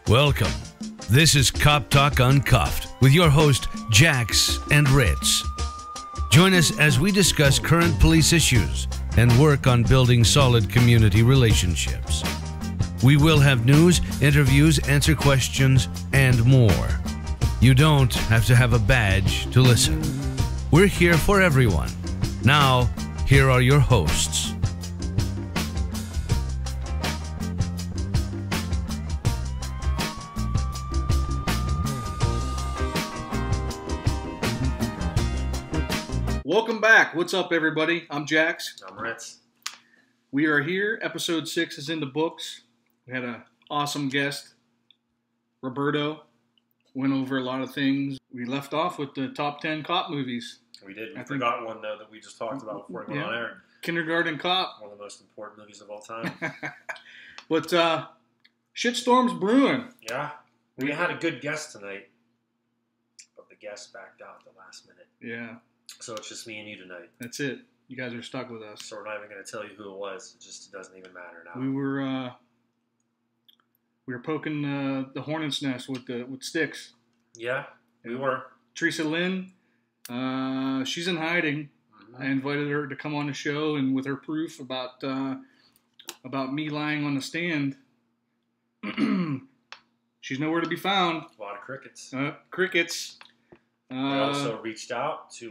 Welcome. This is Cop Talk Uncuffed with your host, Jax and Ritz. Join us as we discuss current police issues and work on building solid community relationships. We will have news, interviews, answer questions, and more. You don't have to have a badge to listen. We're here for everyone. Now, here are your hosts. Welcome back. What's up, everybody? I'm Jax. I'm Ritz. We are here. Episode 6 is in the books. We had an awesome guest, Roberto. Went over a lot of things. We left off with the top 10 cop movies. We did. We forgot one, though, that we just talked about before we went on air. Kindergarten Cop. One of the most important movies of all time. But shitstorm's brewing. Yeah. We had a good guest tonight, but the guest backed out at the last minute. Yeah. So it's just me and you tonight. That's it. You guys are stuck with us. So we're not even going to tell you who it was. It just doesn't even matter now. We were poking the hornet's nest with sticks. Yeah, we were. Teresa Lynn, she's in hiding. I invited her to come on the show, and with her proof about me lying on the stand, she's nowhere to be found. A lot of crickets. Crickets. I also reached out to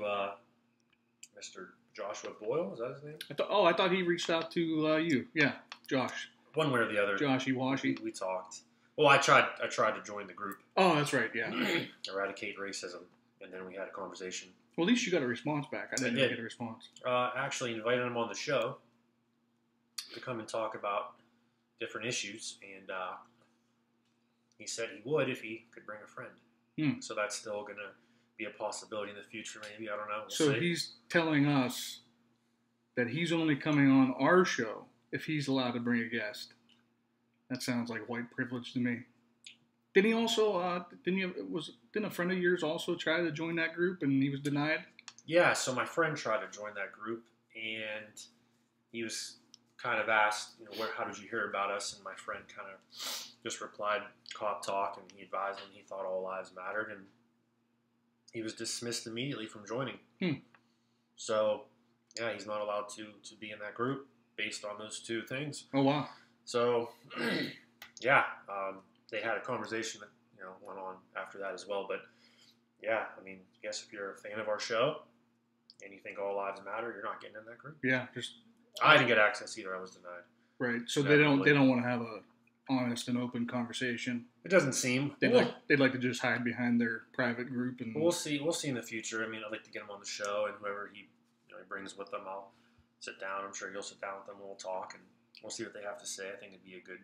Mr. Joshua Boyle. Is that his name? I thought he reached out to you. Yeah, Josh. One way or the other. Joshy Washy. We talked. Well, I tried to join the group. Oh, that's right. Yeah. Eradicate racism, and then we had a conversation. Well, at least you got a response back. I didn't get a response. Actually invited him on the show to come and talk about different issues, and he said he would if he could bring a friend. So that's still going to be a possibility in the future, maybe. I don't know. We'll see. He's telling us that he's only coming on our show if he's allowed to bring a guest. That sounds like white privilege to me. Didn't he also, didn't a friend of yours also try to join that group and he was denied? Yeah, so my friend tried to join that group, and he was kind of asked, how did you hear about us? And my friend kind of just replied, Cop Talk, and he advised him he thought all lives mattered, and he was dismissed immediately from joining. So, yeah, he's not allowed to be in that group based on those two things. Oh, wow. So, yeah, they had a conversation that, went on after that as well. But, yeah, I mean, I guess if you're a fan of our show and you think all lives matter, you're not getting in that group. Yeah. I didn't get access either. I was denied. Right. So they don't want to have a honest and open conversation. It doesn't seem. They'd like to just hide behind their private group. And we'll see. We'll see in the future. I mean, I'd like to get him on the show, and whoever he brings with them, I'll sit down. I'm sure you'll sit down with them, and we'll talk, and we'll see what they have to say. I think it'd be a good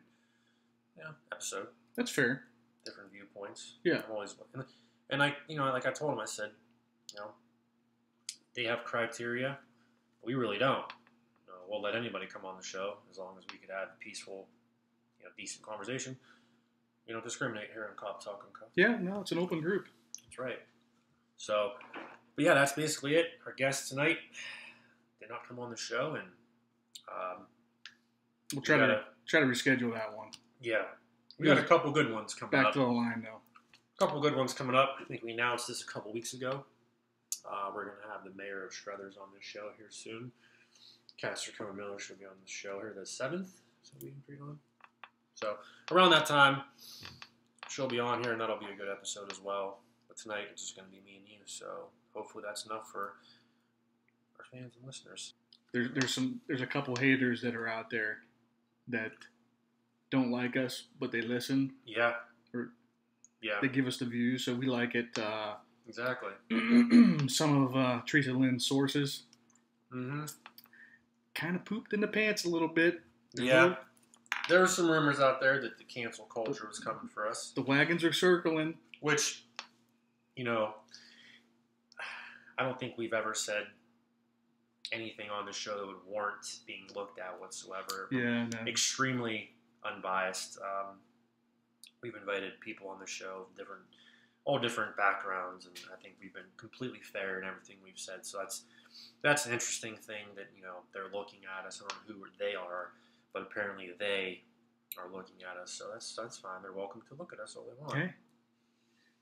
episode. That's fair. Different viewpoints. Yeah. I'm always looking. And I like I told him, I said, they have criteria. We really don't. We'll let anybody come on the show as long as we could have a peaceful, decent conversation. You don't discriminate here on Cop Talk Uncuffed. Yeah, no, it's an open group. That's right. So, but yeah, that's basically it. Our guest tonight did not come on the show, and we'll try to reschedule that one. Yeah, we got a couple good ones coming up. Back to the line, though. A couple good ones coming up. I think we announced this a couple weeks ago. We're going to have the mayor of Struthers on this show here soon. Caster Comer Miller should be on the show here the 7th. So we can pre on. So around that time, she'll be on here, and that'll be a good episode as well. But tonight it's just going to be me and you. So hopefully that's enough for our fans and listeners. There's a couple haters that are out there that don't like us, but they listen. Yeah. They give us the views, so we like it. Exactly. Some of Teresa Lynn's sources. Kind of pooped in the pants a little bit. Yeah. There were some rumors out there that the cancel culture was coming for us. The wagons are circling. Which, I don't think we've ever said anything on the show that would warrant being looked at whatsoever. Yeah, no. Extremely unbiased. We've invited people on the show, all different backgrounds, and I think we've been completely fair in everything we've said. So that's an interesting thing that they're looking at us. I don't know who they are, but apparently they are looking at us. So that's fine. They're welcome to look at us all they want.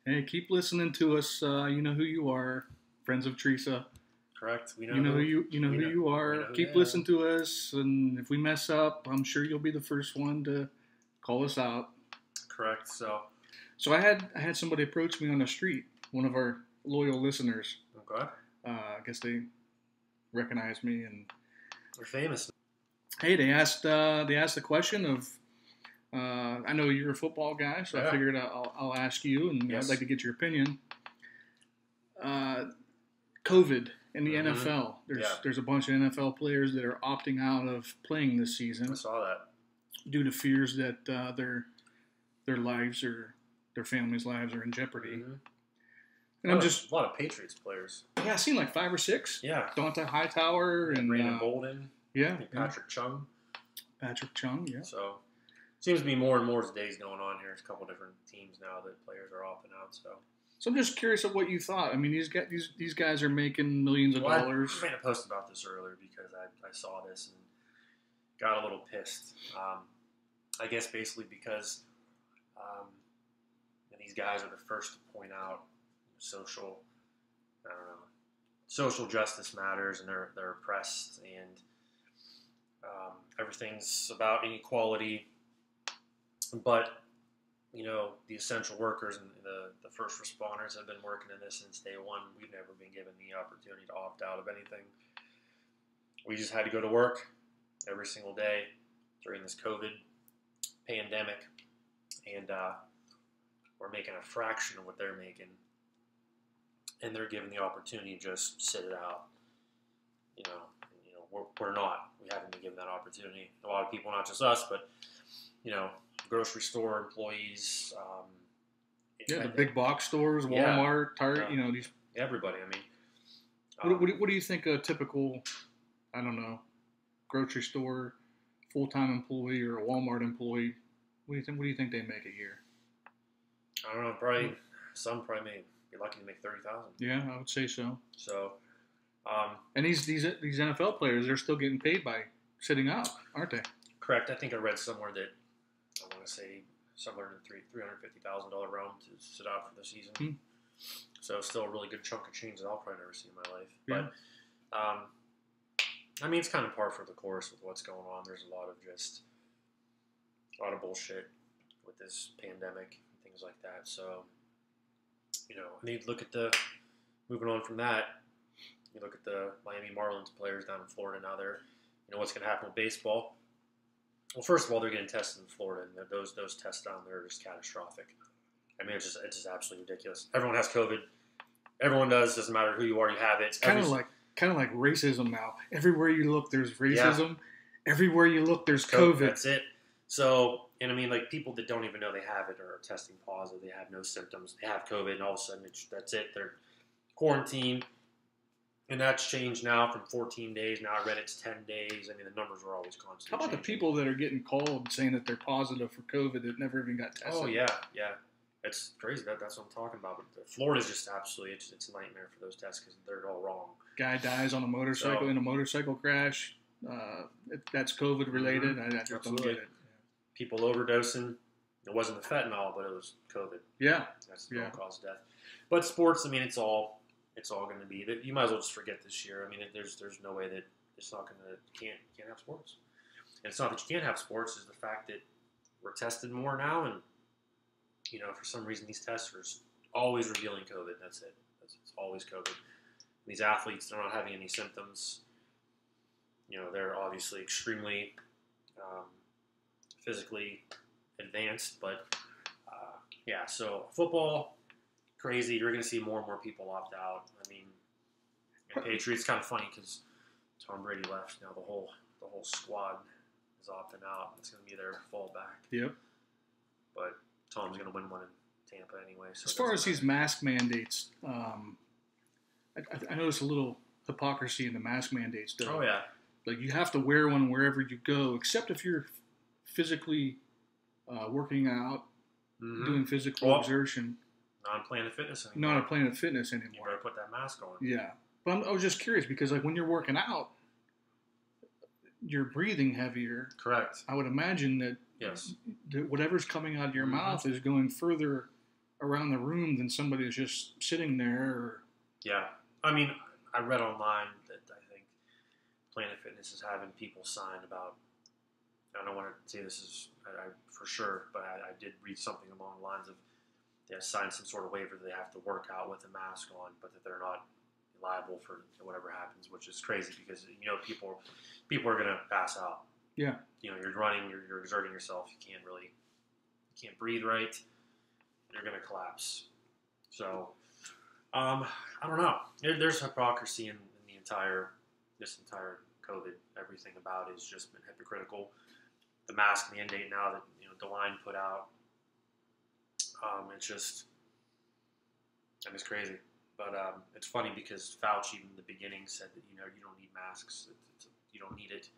Hey, keep listening to us. You know who you are, friends of Teresa. Correct. We know you know who you are. Keep listening to us, and if we mess up, I'm sure you'll be the first one to call us out. Correct. So I had somebody approach me on the street, one of our loyal listeners. Okay. I guess they recognized me, and we're famous. Hey, they asked the question of, I know you're a football guy, so I figured I'll ask you, and I'd like to get your opinion. COVID in the NFL. There's a bunch of NFL players that are opting out of playing this season. I saw that. Due to fears that their lives or their families' lives are in jeopardy. Mm-hmm. And a lot of Patriots players. Yeah, I've seen like 5 or 6. Yeah. Dante Hightower and Brandon Bolden. Yeah. Patrick Chung. Yeah. So seems to be more and more days going on here. There's a couple different teams now that players are opting out. So I'm just curious of what you thought. I mean, these guys are making millions of dollars. I made a post about this earlier because I saw this and got a little pissed. I guess basically because these guys are the first to point out social justice matters, and they're oppressed, and everything's about inequality. But the essential workers and the first responders have been working in this since day one. We've never been given the opportunity to opt out of anything. We just had to go to work every single day during this COVID pandemic, and we're making a fraction of what they're making, and they're given the opportunity to just sit it out. We're not. We haven't been given that opportunity. A lot of people, not just us, but grocery store employees. The big box stores, Walmart, Target. These everybody. I mean, what do you think a typical, I don't know, grocery store full-time employee or a Walmart employee? What do you think they make a year? I don't know. Probably some may be lucky to make $30,000. Yeah, I would say so. So, and these NFL players, they're still getting paid by sitting out, aren't they? Correct. I think I read somewhere that I want to say somewhere in the $350,000 realm to sit out for the season. So still a really good chunk of change that I'll probably never see in my life. Yeah. But it's kind of par for the course with what's going on. There's a lot of bullshit with this pandemic and things like that. So, I need to look at moving on from that. You look at the Miami Marlins players down in Florida now. They're, what's going to happen with baseball. Well, first of all, they're getting tested in Florida, and those tests down there are just catastrophic. I mean, it's just absolutely ridiculous. Everyone has COVID. Everyone does. Doesn't matter who you are, you have it. It's kind of like racism now. Everywhere you look, there's racism. Yeah. Everywhere you look, there's COVID. That's it. So, and I mean, like people that don't even know they have it or are testing positive, they have no symptoms, they have COVID, and all of a sudden that's it. They're quarantined. And that's changed now from 14 days. Now I read it's 10 days. I mean, the numbers are always constantly How about changing. The people that are getting called saying that they're positive for COVID that never even got tested? Oh, yeah. It's crazy. That's what I'm talking about. But Florida's just absolutely, it's a nightmare for those tests because they're all wrong. Guy dies on a motorcycle in a motorcycle crash. That's COVID related. Mm-hmm. I just don't get it. People overdosing. It wasn't the fentanyl, but it was COVID. Yeah. That's the cause of death. But sports, I mean, it's all going to be that. You might as well just forget this year. I mean, there's no way that it's not going to. You can't have sports. And it's not that you can't have sports. It's the fact that we're tested more now, and for some reason these tests are always revealing COVID. That's it. It's always COVID. These athletes, they're not having any symptoms. They're obviously extremely physically advanced, but So football. Crazy. You're going to see more and more people opt out. I mean, Patriots kind of funny because Tom Brady left. Now the whole squad is opting out. It's going to be their fallback. Yep. But Tom's going to win one in Tampa anyway. So as far as these mask mandates, I notice a little hypocrisy in the mask mandates. Though. Oh yeah. Like you have to wear one wherever you go, except if you're physically working out, doing physical exertion. Not on Planet Fitness anymore. Not a Planet Fitness anymore. You better put that mask on. Yeah. But I was just curious because, like, when you're working out, you're breathing heavier. Correct. I would imagine that Yes. Whatever's coming out of your mouth is going further around the room than somebody who's just sitting there. Or... Yeah. I mean, I read online that I think Planet Fitness is having people sign about, I don't want to say this is for sure, but I did read something along the lines of they have signed some sort of waiver that they have to work out with a mask on, but that they're not liable for whatever happens, which is crazy because, people are going to pass out. Yeah. You're running, you're exerting yourself, you can't breathe right, you're going to collapse. So, I don't know. There's hypocrisy in this entire COVID. Everything about it has just been hypocritical. The mask mandate now that DeLine put out, it's crazy. But it's funny because Fauci in the beginning said that you don't need masks. You don't need it.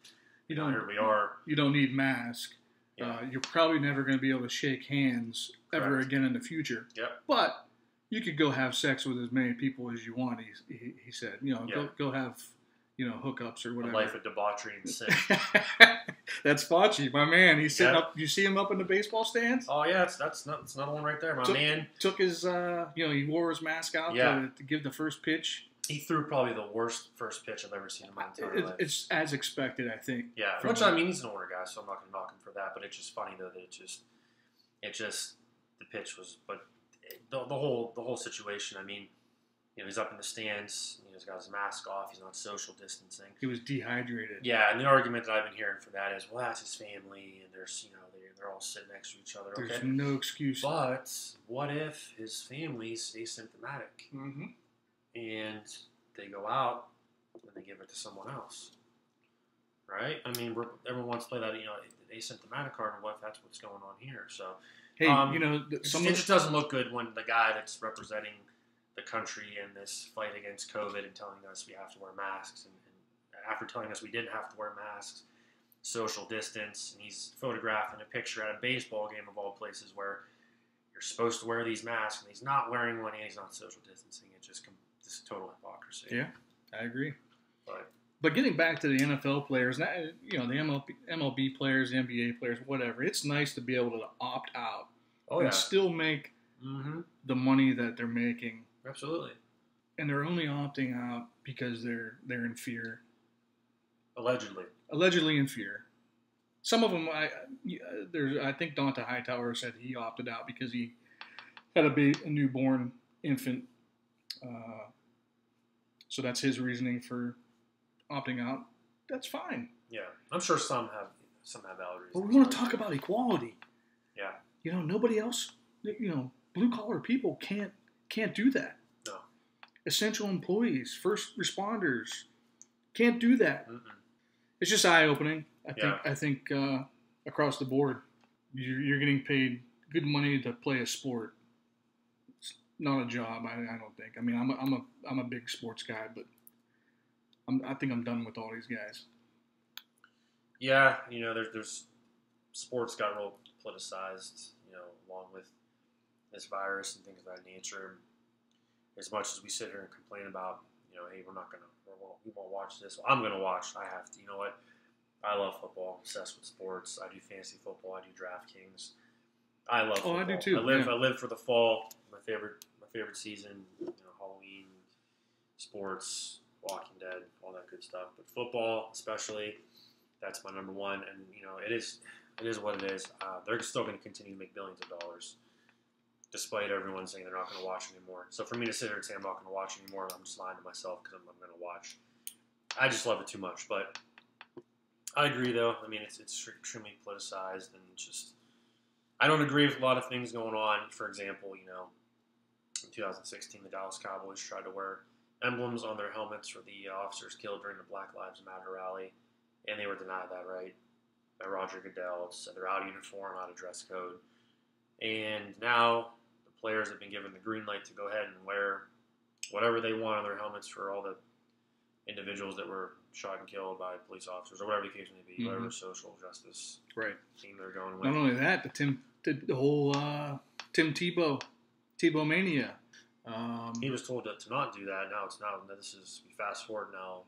Here we are. You don't need masks. Yeah. You're probably never going to be able to shake hands ever again in the future. Yep. But you could go have sex with as many people as you want. He said, go have hookups or whatever. A life of debauchery and sin. That's Fauci, my man. He's sitting up. You see him up in the baseball stands? Oh yeah, that's another one right there, man. Took his, he wore his mask out to give the first pitch. He threw probably the worst first pitch I've ever seen in my entire life. It's as expected, I think. Yeah, which I mean, he's an older guy, so I'm not going to knock him for that. But it's just funny though that it just the pitch was, but the whole situation. I mean, he's up in the stands. He's got his mask off. He's not social distancing. He was dehydrated. Yeah, and the argument that I've been hearing for that is, well, that's his family, and there's they're all sitting next to each other. There's okay? no excuse. But what if his family's asymptomatic, and they go out and they give it to someone else, right? I mean, everyone wants to play that asymptomatic card, and what if that's what's going on here? So, hey, it just doesn't look good when the guy that's representing the country in this fight against COVID and telling us we have to wear masks, and after telling us we didn't have to wear masks, social distance, and he's photographing a picture at a baseball game of all places where you're supposed to wear these masks, and he's not wearing one, and he's not social distancing. It's just this total hypocrisy. Yeah, I agree. But getting back to the NFL players, the MLB players, the NBA players, whatever, it's nice to be able to opt out and still make the money that they're making. Absolutely. And they're only opting out because they're in fear. Allegedly in fear. Some of them, I think Dante Hightower said he opted out because he had a newborn infant. So that's his reasoning for opting out. That's fine. Yeah, I'm sure some have valid reasons. But we want to talk about equality. Yeah. Nobody else. Blue collar people can't do that. No. Essential employees, first responders, can't do that. Mm-mm. It's just eye opening. I think across the board, you're getting paid good money to play a sport. It's not a job. I don't think. I mean, I'm a big sports guy, but I think I'm done with all these guys. Yeah, there's sports got real politicized, along with this virus and things of that nature. As much as we sit here and complain about, hey, we won't watch this. Well, I'm going to watch. I have to. You know what? I love football. I'm obsessed with sports. I do fantasy football. I do DraftKings. I love football. I do too. I live for the fall. My favorite season. Halloween, sports, Walking Dead, all that good stuff. But football, especially, that's my number one. And it is what it is. They're still going to continue to make billions of dollars, despite everyone saying they're not going to watch anymore. So for me to sit here and say I'm not going to watch anymore, I'm just lying to myself because I'm going to watch. I just love it too much. But I agree, though. I mean, it's extremely politicized, and just I don't agree with a lot of things going on. For example, in 2016, the Dallas Cowboys tried to wear emblems on their helmets for the officers killed during the Black Lives Matter rally, and they were denied that right by Roger Goodell. Said they're out of uniform, out of dress code, and now the players have been given the green light to go ahead and wear whatever they want on their helmets for all the individuals that were shot and killed by police officers, or whatever the case may be, whatever social justice theme they're going with. Not only that, the whole Tim Tebow mania. He was told to not do that. Now we fast forward now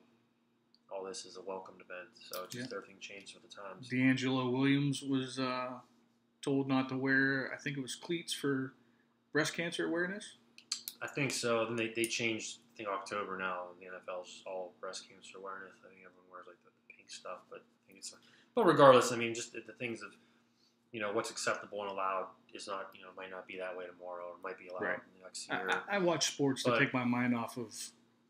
all this is a welcomed event. So just everything changed with the times. D'Angelo Williams was told not to wear, I think it was cleats for breast cancer awareness. I think so. Then they changed, I think, October now. The NFL's all breast cancer awareness. I think everyone wears like the pink stuff, but I think it's. But regardless, I mean, just the things of, what's acceptable and allowed is not, might not be that way tomorrow, or might be allowed in the next year. I watch sports to take my mind off of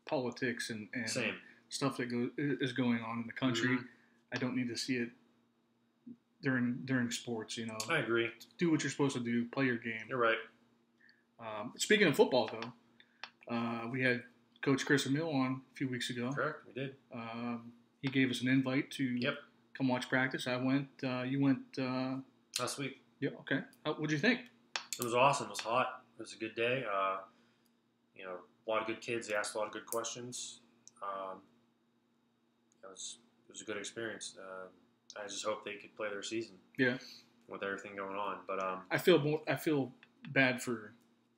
politics and same. Stuff that is going on in the country. Mm-hmm. I don't need to see it during sports. I agree. Do what you're supposed to do. Play your game. You're right. Speaking of football, though, we had Coach Chris Emil on a few weeks ago. Correct, we did. He gave us an invite to come watch practice. I went. You went last week. Yeah. Okay. What'd you think? It was awesome. It was hot. It was a good day. A lot of good kids. They asked a lot of good questions. It was a good experience. I just hope they could play their season. Yeah. With everything going on, but I feel bad for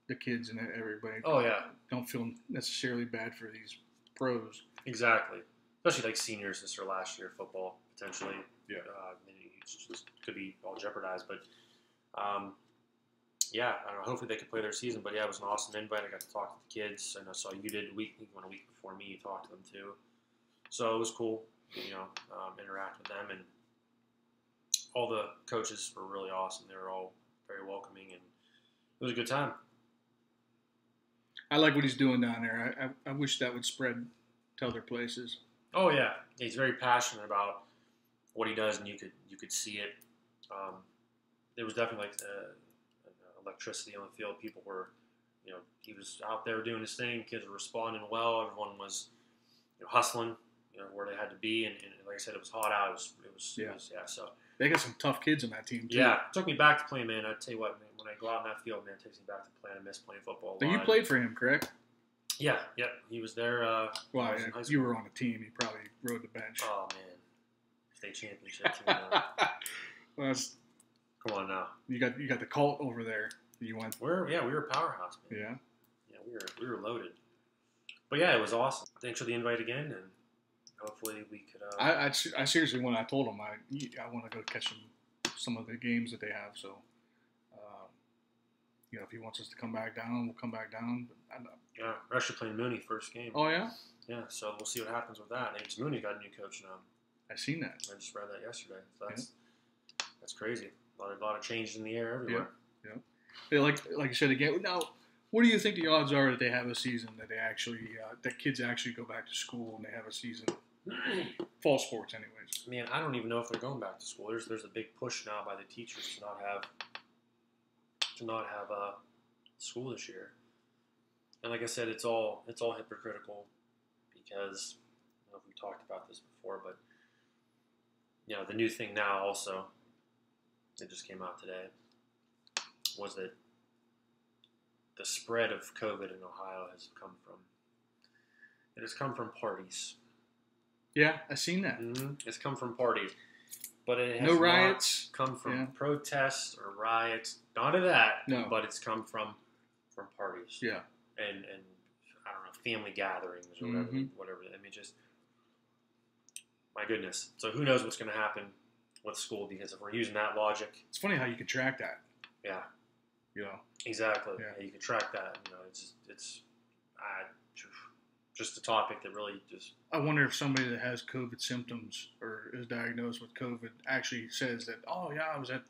the kids and everybody. Oh yeah. Don't feel necessarily bad for these pros. Exactly. Especially like seniors. This is their last year of football potentially. Yeah. It just could be all jeopardized, but yeah, I don't know. Hopefully they could play their season. But yeah, it was an awesome invite. I got to talk to the kids, and I saw you did a week before me. You talked to them too, so it was cool. Interact with them, and all the coaches were really awesome. They were all very welcoming, and it was a good time. I like what he's doing down there. I wish that would spread to other places. Oh yeah, he's very passionate about what he does, and you could see it. There was definitely like electricity on the field. People were, he was out there doing his thing. Kids were responding well. Everyone was, hustling, where they had to be. And like I said, it was hot out. It was So they got some tough kids on that team too. Yeah, it took me back to playing, man. I tell you what, man, when I go out in that field, man, it takes me back to playing. I miss playing football. So you played for him, correct? Yeah. He was there. Well, you were on a team. He probably rode the bench. Oh man, state championship team. Well, come on now. You got the cult over there. You went. We were a powerhouse, man. Yeah, we were loaded. But yeah, it was awesome. Thanks for the invite again, and hopefully we could. I seriously, when I told him I want to go catch some of the games that they have, so if he wants us to come back down, we'll come back down. But yeah, we're actually playing Mooney first game. Oh yeah. Yeah, so we'll see what happens with that. Because Mooney got a new coach now. I seen that. I just read that yesterday. So that's crazy. A lot of changes in the air everywhere. Yeah. Like you said again. Now, what do you think the odds are that they have a season, that they actually that kids actually go back to school and they have a season? Fall sports, anyways. Man, I don't even know if they're going back to school. There's a big push now by the teachers to not have school this year. And like I said, it's all hypocritical because I don't know if we talked about this before, but the new thing now also, it just came out today, was that the spread of COVID in Ohio has come from parties. Yeah, I've seen that. Mm-hmm. It's come from parties, but it has no riots. Not come from protests or riots. None of that. No, but it's come from parties. Yeah, and I don't know, family gatherings or whatever. I mean, just my goodness. So who knows what's going to happen with school, because if we're using that logic, it's funny how you can track that. Yeah. Yeah. Exactly. Yeah, you can track that. It's just a topic that really just. I wonder if somebody that has COVID symptoms or is diagnosed with COVID actually says that, oh yeah, I was at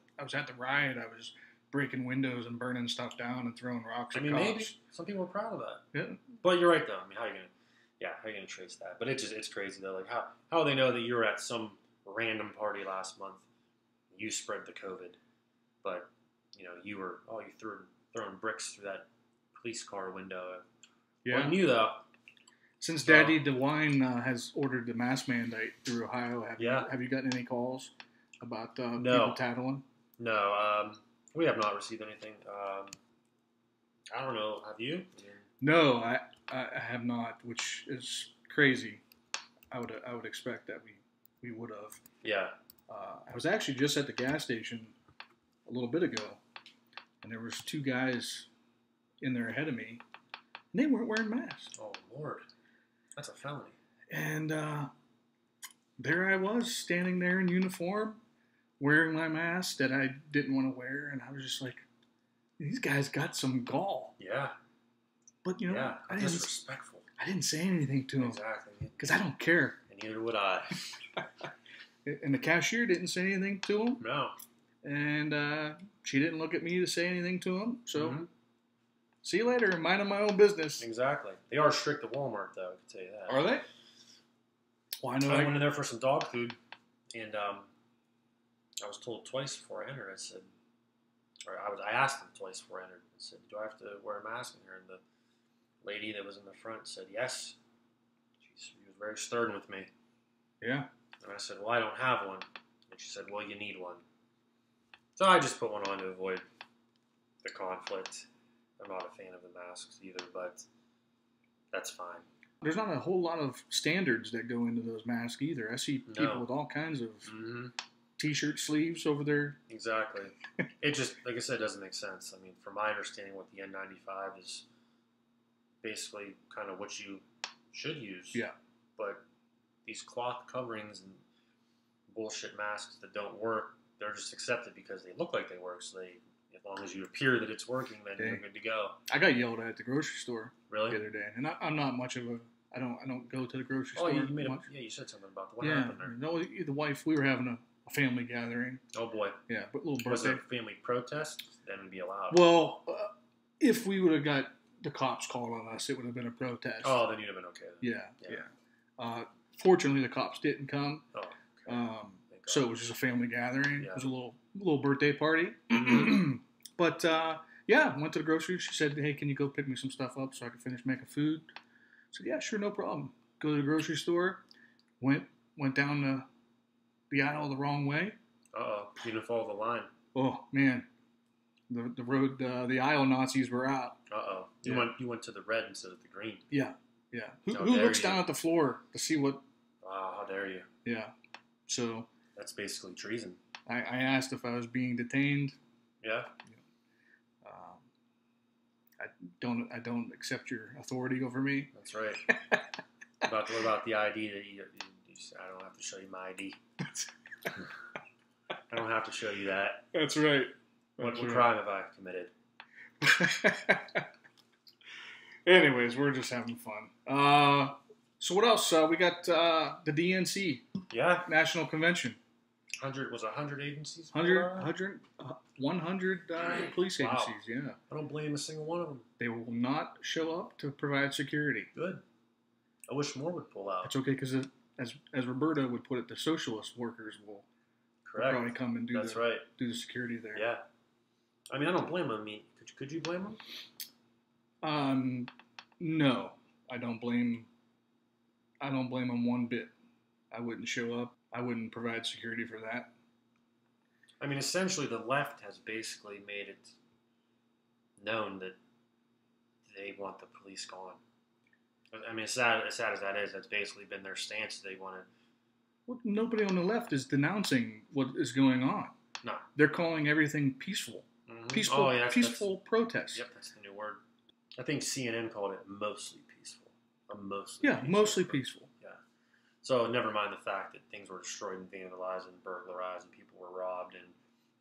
the riot. I was breaking windows and burning stuff down and throwing rocks at cops. Maybe some people are proud of that. Yeah. But you're right though. I mean, how are you gonna trace that? But it's crazy though. Like how they know that you were at some random party last month, you spread the COVID, but you were throwing bricks through that police car window. Yeah. Well, you though. Since Daddy DeWine has ordered the mask mandate through Ohio, have you gotten any calls about people tattling? No, we have not received anything. I don't know. Have you? No, I have not, which is crazy. I would expect that we would have. Yeah. I was actually just at the gas station a little bit ago, and there was two guys in there ahead of me, and they weren't wearing masks. Oh Lord, that's a felony. And there I was, standing there in uniform, wearing my mask that I didn't want to wear, and I was just like, these guys got some gall. Yeah. But, you know, Yeah. I Disrespectful. didn't say anything to them. Exactly. Because I don't care. And neither would I. And the cashier didn't say anything to him. No. And she didn't look at me to say anything to him. So, Mhm. see you later. Minding my own business. Exactly. They are strict at Walmart, though, I can tell you that. Are they? Well, I know. I went in there for some dog food, and I was told twice before I entered. I asked them twice before I entered. I said, "Do I have to wear a mask in here?" And the lady that was in the front said, "Yes." She was very stern with me. Yeah. And I said, "Well, I don't have one." And she said, "Well, you need one." So I just put one on to avoid the conflict. I'm not a fan of the masks either, but that's fine. There's not a whole lot of standards that go into those masks either. I see people with all kinds of T-shirt sleeves over there. Exactly. It just, like I said, doesn't make sense. I mean, from my understanding, what the N95 is basically kind of what you should use. Yeah. But these cloth coverings and bullshit masks that don't work, they're just accepted because they look like they work. So as long as you appear that it's working, then you're good to go. I got yelled at the grocery store the Really? other day, and I'm not much of a. I don't go to the grocery Oh, store. you said something about what happened there. No, the wife. We were having a family gathering. Oh boy. Yeah, but little birthday. Was it a family protest? Then it'd be allowed. Well, if we would have got the cops called on us, it would have been a protest. Oh, then you'd have been okay. Then. Yeah. Fortunately, the cops didn't come. Oh, okay. So it was just a family gathering. Yeah. It was a little birthday party. But yeah, went to the grocery. She said, "Hey, can you go pick me some stuff up so I can finish making food?" I said, "Yeah, sure, no problem." Go to the grocery store. Went down the aisle the wrong way. You didn't follow the line. Oh man, the road the aisle Nazis were out. You went to the red instead of the green. Yeah. Who How looks dare down you. at the floor to see what? Wow, how dare you? Yeah. So That's basically treason. I asked if I was being detained. Yeah. I don't accept your authority over me. That's right. What about the ID that you I don't have to show you my ID. I don't have to show you that. That's right. What crime have I committed? Anyways, we're just having fun. So what else? We got the DNC. Yeah. National Convention. 100 agencies? 100 police Wow. agencies, yeah. I don't blame a single one of them. They will not show up to provide security. Good. I wish more would pull out. It's okay because, as Roberto would put it, the socialist workers will Correct. probably come and do the security there. Yeah. I mean, I don't blame them. I mean, could you blame them? No, I don't blame them one bit. I wouldn't show up. I wouldn't provide security for that. I mean, essentially, the left has basically made it known that they want the police gone. I mean, as sad as that is, that's basically been their stance. They want to. Well, nobody on the left is denouncing what is going on. No. They're calling everything peaceful. Mm-hmm. Peaceful protest. Yep, that's the new word. I think CNN called it mostly peaceful. Mostly peaceful. Yeah. So never mind the fact that things were destroyed and vandalized and burglarized and people were robbed and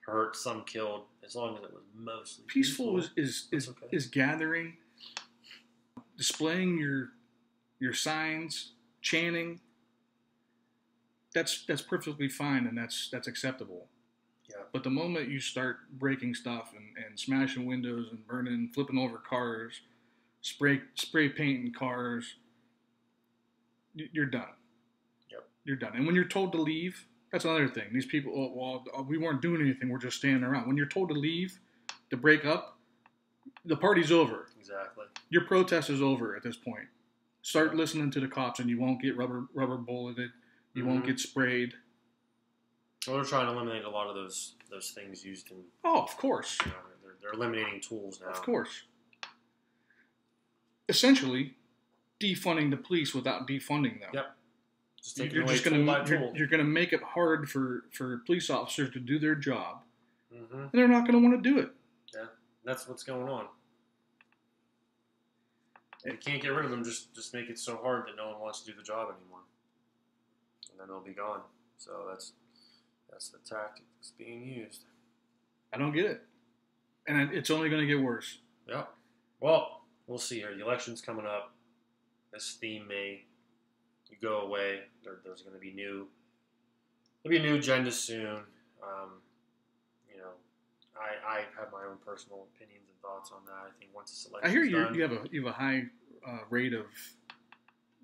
hurt, some killed. As long as it was mostly peaceful is okay. is gathering, displaying your signs, chanting. That's perfectly fine and that's acceptable. Yeah. But the moment you start breaking stuff and smashing windows and burning, flipping over cars, spray painting cars, you're done. Yep. You're done. And when you're told to leave, that's another thing. These people, we weren't doing anything. We're just standing around. When you're told to leave, to break up, the party's over. Exactly. Your protest is over at this point. Start listening to the cops, and you won't get rubber bulleted. You won't get sprayed. Well, they're trying to eliminate a lot of those things used in. Oh, of course. You know, they're eliminating tools now. Of course. Essentially, defunding the police without defunding them. Yep. You're going to make it hard for police officers to do their job, and they're not going to want to do it. Yeah, that's what's going on. If you can't get rid of them, just make it so hard that no one wants to do the job anymore. and then they'll be gone. So that's the tactic that's being used. I don't get it. And it's only going to get worse. Yeah. Well, we'll see here. The election's coming up. This theme may go away. There's going to be there'll be a new agenda soon. I have my own personal opinions and thoughts on that. I think once this election's I hear done, you have a high rate of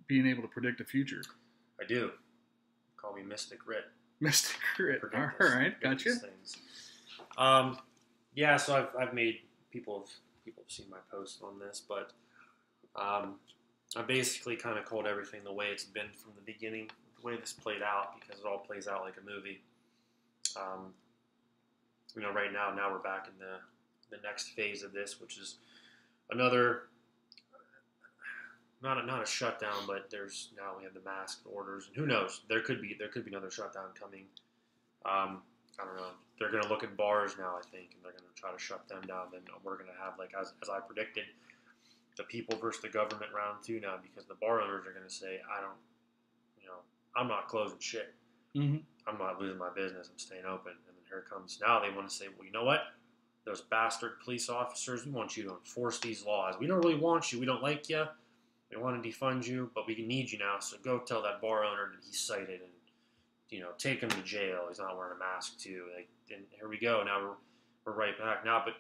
being able to predict the future. I do. Call me Mystic Rit. Mystic Rit. All right, gotcha. Things. Yeah, so I've made people have seen my post on this, but I basically kind of called everything the way it's been from the beginning, the way this played out, because it all plays out like a movie. Right now we're back in the next phase of this, which is another not a shutdown, but we have the mask orders, and who knows, there could be another shutdown coming. I don't know. They're going to look at bars now, I think, and they're going to try to shut them down. Then we're going to have, like as I predicted, the people versus the government round 2 now, because the bar owners are going to say, I'm not closing shit. Mm-hmm. I'm not losing my business. I'm staying open. And then here comes, now they want to say, well, you know what? Those bastard police officers, we want you to enforce these laws. We don't really want you. We don't like you. We want to defund you, but we need you now. So go tell that bar owner that he's cited and, take him to jail. He's not wearing a mask too. And here we go. Now we're right back now. But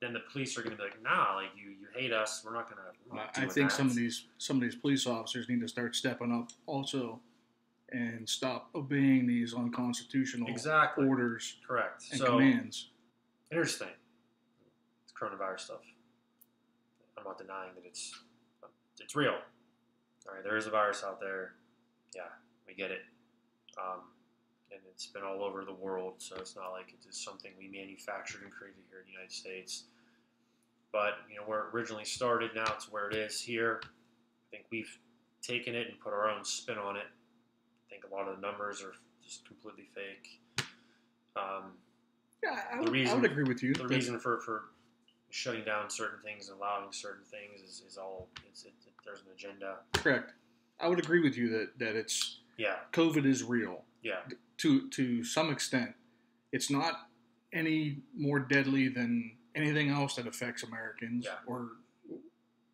then the police are going to be like, nah, like you hate us. We're not going to. I think some of these police officers need to start stepping up also, and stop obeying these unconstitutional orders. Correct. And commands. Interesting. It's coronavirus stuff. I'm not denying that it's real. All right, there is a virus out there. Yeah, we get it. And it's been all over the world, so it's not like it's just something we manufactured and created here in the United States. But, where it originally started, now it's where it is here. I think we've taken it and put our own spin on it. I think a lot of the numbers are just completely fake. I would agree with you. The reason for shutting down certain things and allowing certain things is all, there's an agenda. Correct. I would agree with you that it's, COVID is real. Yeah. To some extent. It's not any more deadly than anything else that affects Americans or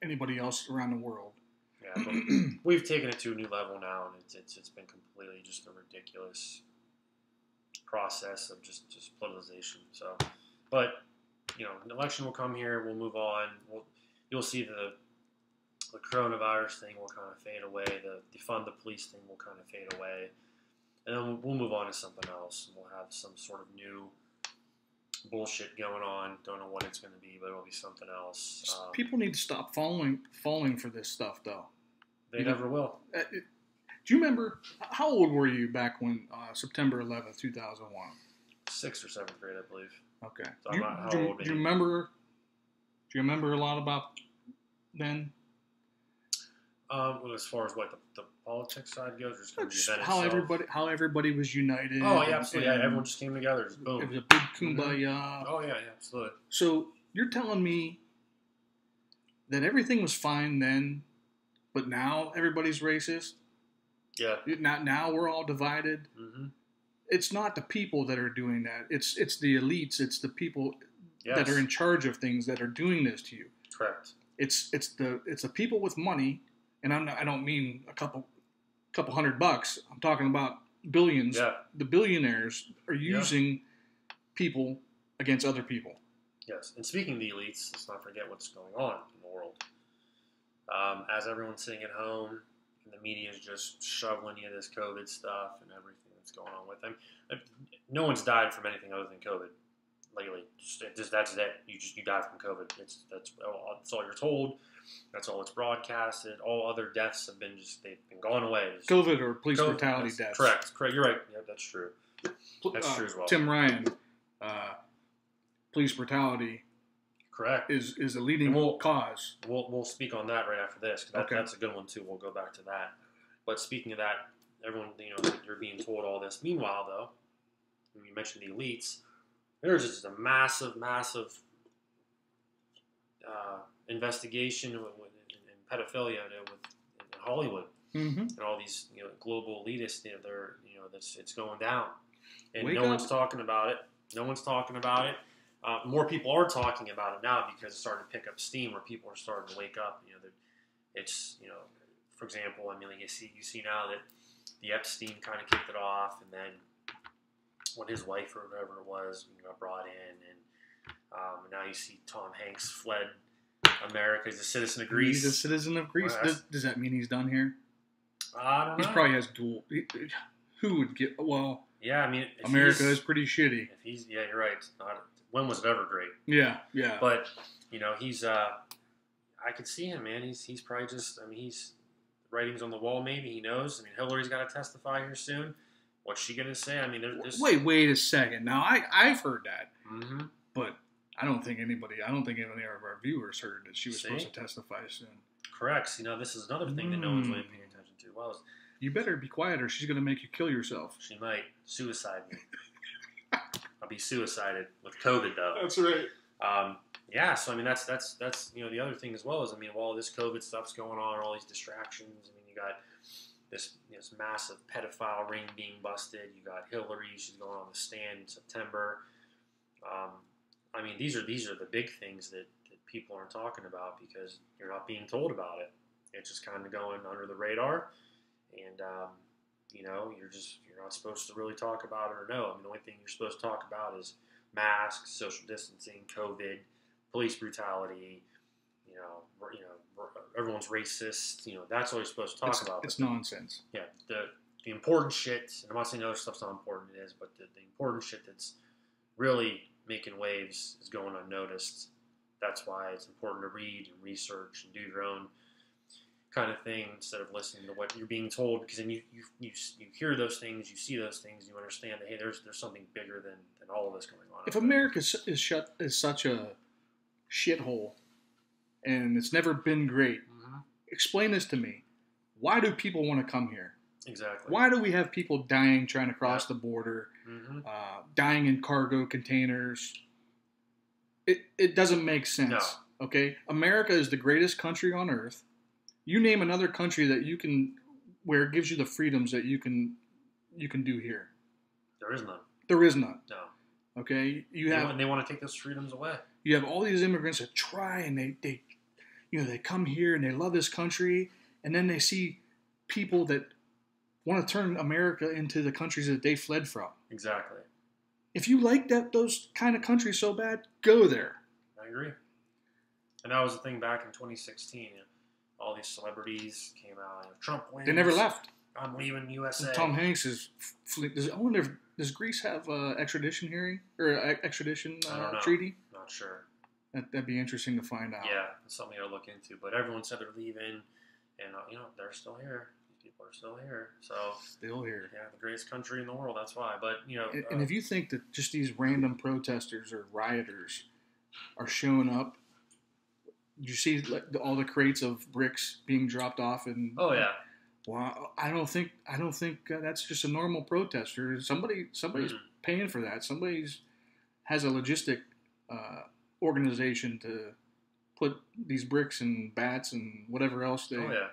anybody else around the world. Yeah, but we've taken it to a new level now, and it's been completely just a ridiculous process of just politicization. So, but an election will come here. We'll move on. You'll see the coronavirus thing will kind of fade away. The defund the police thing will kind of fade away, and then we'll move on to something else. And we'll have some sort of new bullshit going on. Don't know what it's going to be, but it'll be something else. People need to stop falling for this stuff, though. They never will. Do you remember, how old were you back when September 11th, 2001? 6th or 7th grade, I believe. Okay. So I'm not how old. Do you remember a lot about then? Well, as far as what the politics side goes, just how everybody was united. Oh yeah, absolutely. Yeah, everyone just came together. Just boom. It was a big kumbaya. Mm-hmm. Oh yeah, absolutely. So you're telling me that everything was fine then, but now everybody's racist? Yeah. Now we're all divided. Mm-hmm. It's not the people that are doing that. It's the elites. It's the people that are in charge of things that are doing this to you. Correct. It's the people with money, and I don't mean a couple $100. I'm talking about billions. Yeah. The billionaires are using people against other people. Yes. And speaking of the elites, let's not forget what's going on in the world. As everyone's sitting at home, and the media is just shoveling you this COVID stuff and everything that's going on with them. No one's died from anything other than COVID lately. Just that's it. You die from COVID. That's all you're told. That's all it's broadcasted. All other deaths they've been gone away. COVID or police brutality deaths. Correct. You're right. Yeah, that's true. That's true as well. Tim Ryan, police brutality. Correct. Is a leading cause. We'll speak on that right after this. That's a good one too. We'll go back to that. But speaking of that, everyone, you're being told all this. Meanwhile, though, when you mentioned the elites, there's just a massive investigation in pedophilia in Hollywood. and all these global elitists. They're it's going down, and Wake no up. one's talking about it. No one's talking about it. More people are talking about it now because it's starting to pick up steam, where people are starting to wake up. It's for example, I mean, like you see now that the Epstein kind of kicked it off, and then when his wife or whatever it was got brought in, and now you see Tom Hanks fled America. He's a citizen of Greece. He's a citizen of Greece. Well, Does that mean he's done here? I don't know. He probably has dual. Who would get? Well, Yeah, I mean, America is pretty shitty. If he's, yeah, you're right. When was it ever great? Yeah. But he's. I could see him, man. He's probably just. I mean, he's writings on the wall. Maybe he knows. I mean, Hillary's got to testify here soon. What's she gonna say? I mean, there's. Wait a second. Now I've heard that, Mm-hmm. but I don't think any of our viewers heard that she was supposed to testify soon. Correct. This is another thing that no one's really paying attention to. Well, You better be quiet, or she's gonna make you kill yourself. she might suicide me. I'll be suicided with COVID though. That's right. Yeah, so I mean that's the other thing as well is while all this COVID stuff's going on, all these distractions. I mean, you got this massive pedophile ring being busted. You got Hillary; she's going on the stand in September. I mean, these are the big things that people aren't talking about because you're not being told about it. It's just kind of going under the radar, and you're not supposed to really talk about it or know. I mean, the only thing you're supposed to talk about is masks, social distancing, COVID, police brutality. Everyone's racist. That's all you're supposed to talk about. It's nonsense. Yeah, the important shit. And I'm not saying other stuff's not important. It is, but the important shit that's really making waves is going unnoticed. That's why it's important to read and research and do your own kind of thing instead of listening to what you're being told, because then you hear those things, you see those things, you understand that, hey, there's something bigger than all of this going on. If America is such a shithole and it's never been great, explain this to me. Why do people want to come here? Exactly. Why do we have people dying trying to cross the border, dying in cargo containers? It doesn't make sense. No. Okay? America is the greatest country on earth. You name another country where it gives you the freedoms that you can do here. There is none. There is none. No. Okay? They want to take those freedoms away. You have all these immigrants that try and they come here and they love this country, and then they see people that want to turn America into the countries that they fled from. Exactly. If you like those kind of countries so bad, go there. I agree. And that was the thing back in 2016. All these celebrities came out. Trump wins. They never left. I'm leaving USA. And Tom Hanks is. I wonder if does Greece have extradition hearing or extradition treaty? Not sure. That'd be interesting to find out. Yeah, it's something to look into. But everyone said they're leaving, and they're still here. These people are still here. So still here. Yeah, the greatest country in the world. That's why. But and if you think that just these random protesters or rioters are showing up. Did you see all the crates of bricks being dropped off? Oh yeah. Well, I don't think that's just a normal protester. Somebody's paying for that. Somebody's has a logistic organization to put these bricks and bats and whatever else they. Oh yeah.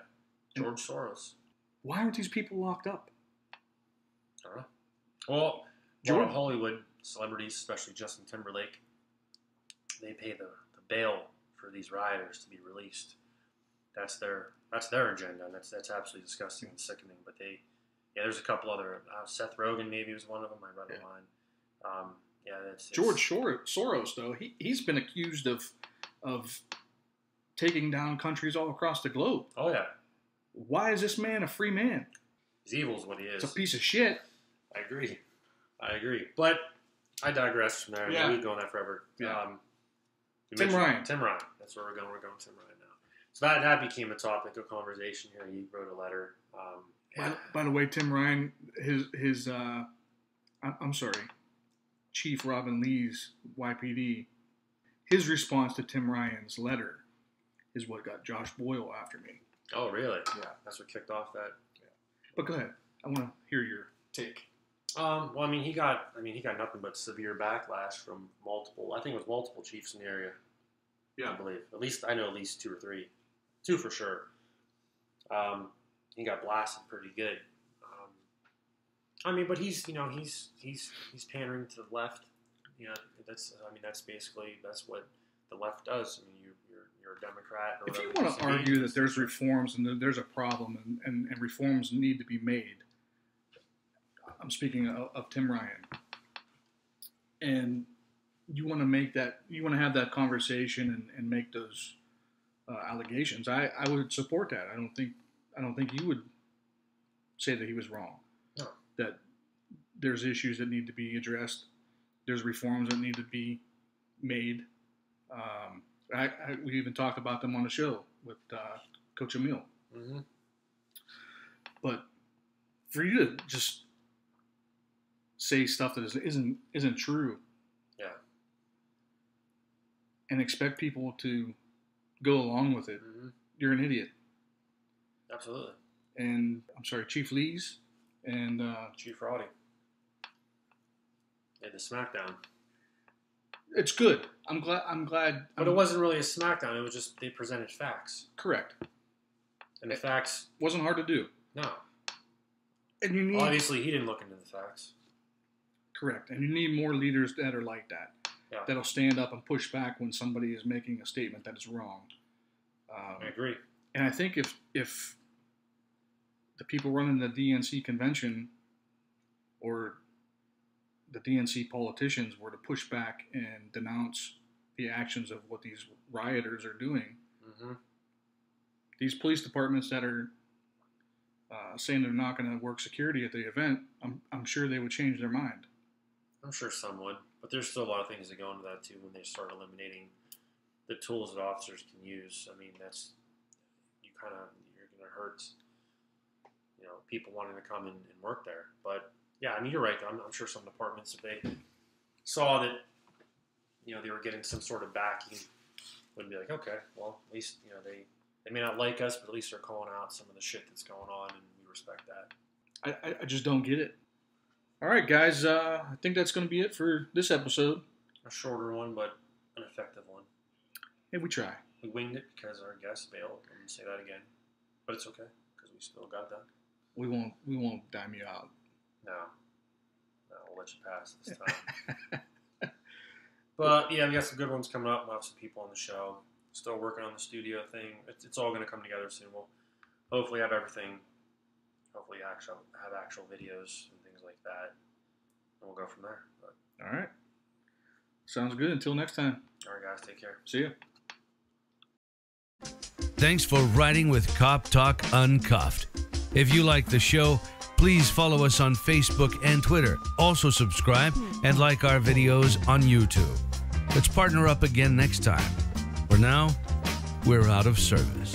George Soros. Why aren't these people locked up? I don't know. Well, a lot of Hollywood celebrities, especially Justin Timberlake, they pay the bail for these rioters to be released. That's their agenda, and that's absolutely disgusting and sickening. But there's a couple other. Seth Rogen maybe was one of them. I read a line. That's George Soros though. He's been accused of taking down countries all across the globe. Oh yeah. Why is this man a free man? He's evil is what he is. It's a piece of shit. I agree. But I digress from there. Yeah. We could go on that forever. Yeah. Tim Ryan. That's where we're going. We're going Tim Ryan now. So that became a topic of conversation here. He wrote a letter. By the way, Tim Ryan, his I'm sorry, Chief Robin Lee's YPD, his response to Tim Ryan's letter is what got Josh Boyle after me. Oh, really? Yeah. That's what kicked off that. Yeah. But go ahead. I want to hear your take. Well, I mean, he got nothing but severe backlash from multiple chiefs in the area. Yeah, I believe. I know at least 2 or 3, 2 for sure. he got blasted pretty good. I mean, but he's pandering to the left. You know, that's basically what the left does. I mean, you're a Democrat. Or if you want to argue that there's reforms and that there's a problem and reforms need to be made, I'm speaking of Tim Ryan, and you want to have that conversation and make those allegations. I would support that. I don't think you would say that he was wrong. No. That there's issues that need to be addressed. There's reforms that need to be made. We even talked about them on the show with Coach Emil. Mm-hmm. But for you to just say stuff that isn't true, yeah, and expect people to go along with it, mm-hmm. you're an idiot. Absolutely. And I'm sorry, Chief Lees and Chief Roddy. Yeah, the SmackDown. It's good. I'm glad. But it wasn't really a SmackDown. It was just they presented facts. Correct. And the facts wasn't hard to do. No. And you need obviously he didn't look into the facts. Correct. And you need more leaders that are like that. Yeah. That'll stand up and push back when somebody is making a statement that is wrong. I agree. And I think if the people running the DNC convention or the DNC politicians were to push back and denounce the actions of what these rioters are doing, mm-hmm. these police departments that are saying they're not going to work security at the event, I'm sure they would change their mind. I'm sure some would, but there's still a lot of things that go into that too when they start eliminating the tools that officers can use. I mean, you're going to hurt, people wanting to come and work there. But yeah, I mean, you're right. I'm sure some departments, if they saw that, they were getting some sort of backing, would be like, okay, well, at least, they may not like us, but at least they're calling out some of the shit that's going on, and we respect that. I just don't get it. All right, guys, I think that's going to be it for this episode. A shorter one, but an effective one. Hey, we try. We winged it because our guest bailed. I'm going to say that again. But it's okay, because we still got that. We won't dime you out. No, we'll let you pass this time. But yeah, we got some good ones coming up. We'll have some people on the show. Still working on the studio thing. It's all going to come together soon. We'll hopefully have everything. Hopefully have actual videos and things like that. And we'll go from there. But, all right. Sounds good. Until next time. All right, guys. Take care. See ya. Thanks for riding with Cop Talk Uncuffed. If you like the show, please follow us on Facebook and Twitter. Also subscribe and like our videos on YouTube. Let's partner up again next time. For now, we're out of service.